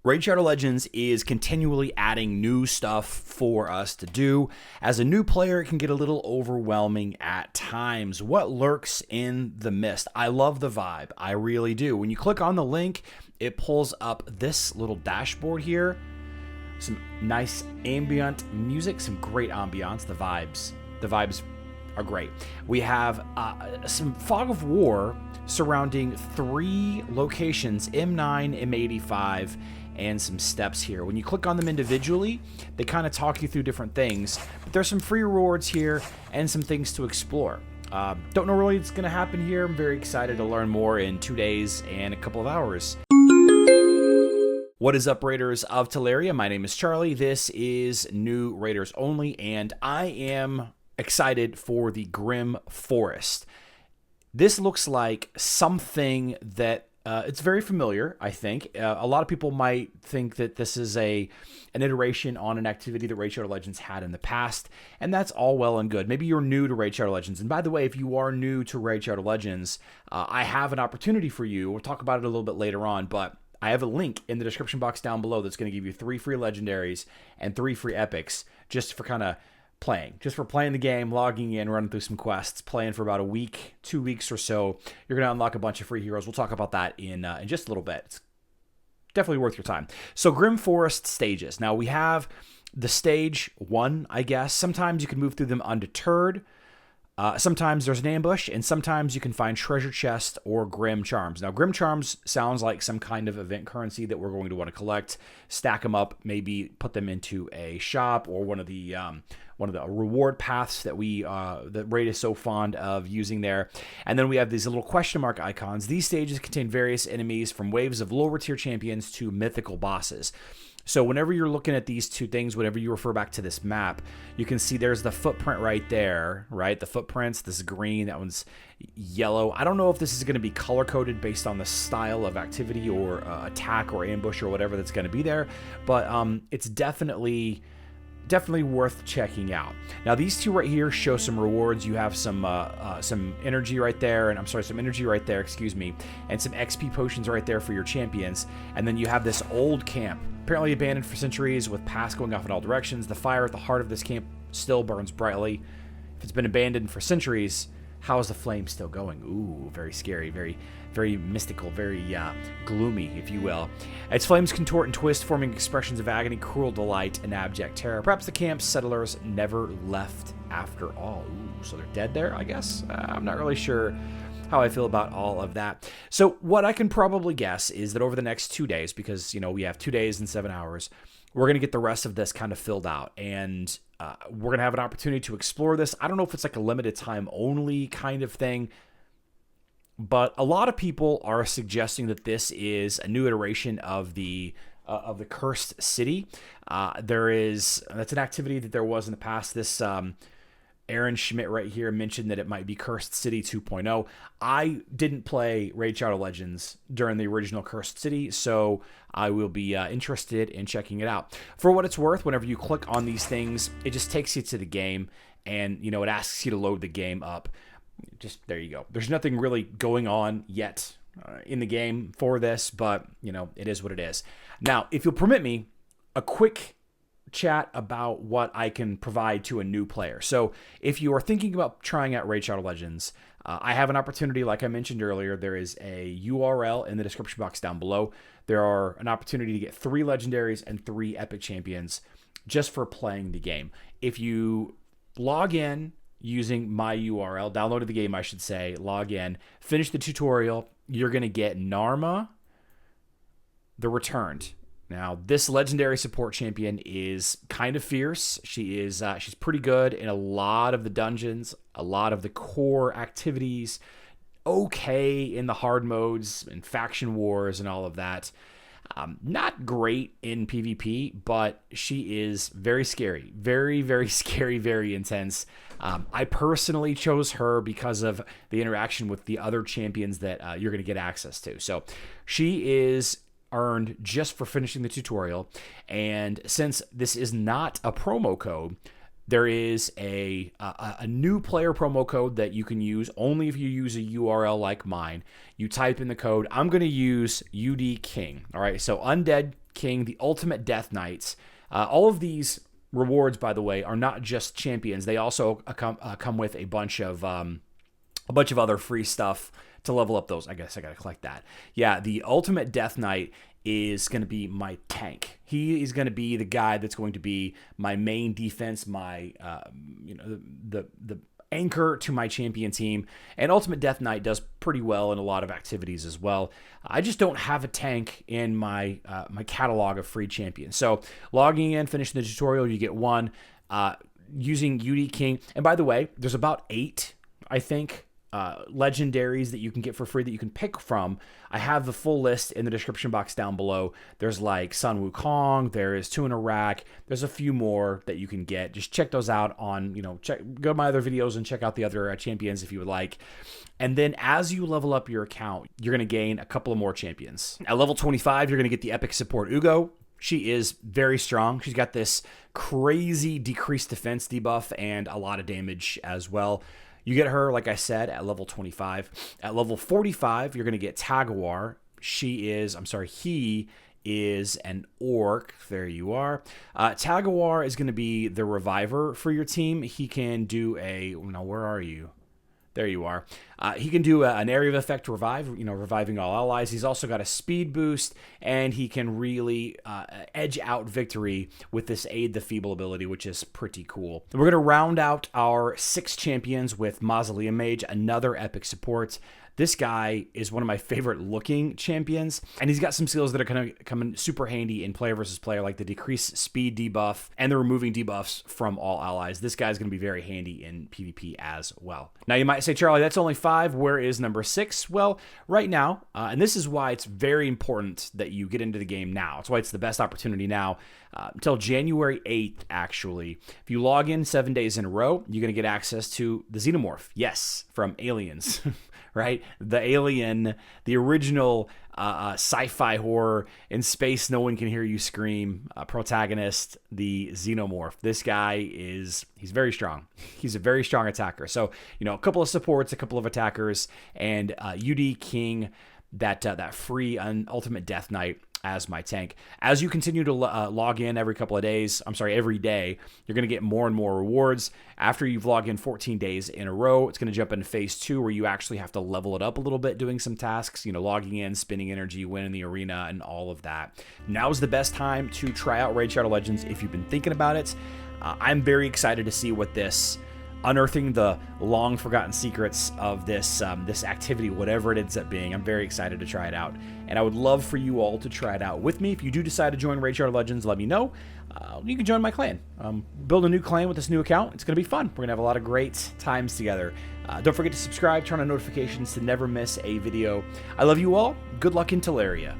Raid Shadow Legends is continually adding new stuff for us to do. As a new player, it can get a little overwhelming at times. What lurks in the mist? I love the vibe. I really do. When you click on the link, it pulls up this little dashboard here. Some nice ambient music, some great ambiance. The vibes are great. We have some fog of war surrounding 3 locations, M9, M85, and some steps here. When you click on them individually, they kind of talk you through different things, but there's some free rewards here and some things to explore. Don't know really what's going to happen here. I'm very excited to learn more in 2 days and a couple of hours. What is up, Raiders of Teleria? My name is Charlie. This is New Raiders Only, and I am excited for the Grim Forest. This looks like something that it's very familiar, I think. A lot of people might think that this is an iteration on an activity that Raid Shadow Legends had in the past, and that's all well and good. Maybe you're new to Raid Shadow Legends, and by the way, if you are new to Raid Shadow Legends, I have an opportunity for you. We'll talk about it a little bit later on, but I have a link in the description box down below that's going to give you 3 free Legendaries and 3 free Epics just for kind of playing the game, logging in, running through some quests, playing for about a week, 2 weeks or so. You're going to unlock a bunch of free heroes. We'll talk about that in just a little bit. It's definitely worth your time. So Grim Forest stages. Now we have the stage 1, I guess. Sometimes you can move through them undeterred. Sometimes there's an ambush, and sometimes you can find treasure chests or Grim Charms. Now, Grim Charms sounds like some kind of event currency that we're going to want to collect, stack them up, maybe put them into a shop or one of the reward paths that that Raid is so fond of using there. And then we have these little question mark icons. These stages contain various enemies from waves of lower tier champions to mythical bosses. So whenever you're looking at these 2 things, whenever you refer back to this map, you can see there's the footprint right there, right? The footprints, this is green, that one's yellow. I don't know if this is going to be color-coded based on the style of activity or attack or ambush or whatever that's going to be there, but it's definitely worth checking out. Now these 2 right here show some rewards. You have some energy right there, and some energy right there, excuse me, and some XP potions right there for your champions. And then you have this old camp, apparently abandoned for centuries with paths going off in all directions. The fire at the heart of this camp still burns brightly. If it's been abandoned for centuries, how is the flame still going? Ooh, very scary, very mystical, very gloomy, if you will. Its flames contort and twist, forming expressions of agony, cruel delight, and abject terror. Perhaps the camp's settlers never left after all. Ooh, so they're dead there, I guess? I'm not really sure how I feel about all of that. So what I can probably guess is that over the next 2 days, because, we have 2 days and 7 hours, we're going to get the rest of this kind of filled out, and we're going to have an opportunity to explore this. I don't know if it's like a limited time only kind of thing, but a lot of people are suggesting that this is a new iteration of the Cursed City. That's an activity that there was in the past. This Aaron Schmidt right here mentioned that it might be Cursed City 2.0. I didn't play Raid Shadow Legends during the original Cursed City, so I will be interested in checking it out. For what it's worth, whenever you click on these things, it just takes you to the game, and it asks you to load the game up. Just there you go. There's nothing really going on yet in the game for this, but it is what it is. Now, if you'll permit me, a quick chat about what I can provide to a new player. So if you are thinking about trying out Raid Shadow Legends, I have an opportunity, like I mentioned earlier. There is a URL in the description box down below. There are an opportunity to get 3 Legendaries and 3 Epic Champions just for playing the game. If you log in using my URL, downloaded the game, I should say, log in, finish the tutorial, you're going to get Narma the Returned. Now, this legendary support champion is kind of fierce. She's pretty good in a lot of the dungeons, a lot of the core activities, okay in the hard modes and faction wars and all of that. Not great in PvP, but she is very scary. Very, very scary, very intense. I personally chose her because of the interaction with the other champions that you're going to get access to. So she is earned just for finishing the tutorial, and since this is not a promo code, there is a new player promo code that you can use only if you use a URL like mine. You type in the code. I'm going to use UD King. All right, so Undead King, the Ultimate Death Knights. All of these rewards, by the way, are not just champions. They also come with a bunch of other free stuff to level up those. I guess I gotta collect that. Yeah, the Ultimate Death Knight is going to be my tank. He is going to be the guy that's going to be my main defense, my the anchor to my champion team. And Ultimate Death Knight does pretty well in a lot of activities as well. I just don't have a tank in my my catalog of free champions. So logging in, finishing the tutorial, you get one. Using YearlyGift. And by the way, there's about 8, I think, legendaries that you can get for free that you can pick from. I have the full list in the description box down below. There's like Sun Wukong, there is 2 in Iraq, there's a few more that you can get. Just check those out on, go to my other videos and check out the other champions if you would like. And then as you level up your account, you're going to gain a couple of more champions. At level 25, you're going to get the epic support Uugo. She is very strong. She's got this crazy decreased defense debuff and a lot of damage as well. You get her, like I said, at level 25. At level 45, you're going to get Tagoar. He is an orc. There you are. Tagoar is going to be the reviver for your team. He can do where are you? There you are. He can do an area of effect revive, reviving all allies. He's also got a speed boost, and he can really edge out victory with this Aid the Feeble ability, which is pretty cool. We're going to round out our 6 champions with Mausoleum Mage, another epic support. This guy is one of my favorite looking champions, and he's got some skills that are going to come in super handy in player versus player, like the decreased speed debuff and the removing debuffs from all allies. This guy's going to be very handy in PvP as well. Now you might say, Charlie, that's only 5. Where is number 6? Well, right now, and this is why it's very important that you get into the game now. That's why it's the best opportunity now. Until January 8th, actually. If you log in 7 days in a row, you're going to get access to the Xenomorph. Yes, from Aliens. Right? The alien, the original sci-fi horror in space, no one can hear you scream protagonist, the Xenomorph. This guy he's very strong. He's a very strong attacker. So, a couple of supports, a couple of attackers, and YearlyGift, that free Ultimate Death Knight as my tank. As you continue to log in every day, you're going to get more and more rewards. After you've logged in 14 days in a row, it's going to jump into phase 2 where you actually have to level it up a little bit doing some tasks, logging in, spinning energy, winning the arena, and all of that. Now's the best time to try out Raid Shadow Legends if you've been thinking about it. I'm very excited to see what unearthing the long forgotten secrets of this activity, whatever it ends up being. I'm very excited to try it out, and I would love for you all to try it out with me. If you do decide to join Raid Shadow Legends, let me know. You can join my clan. Build a new clan with this new account. It's going to be fun. We're going to have a lot of great times together. Don't forget to subscribe, turn on notifications to never miss a video. I love you all. Good luck in Teleria.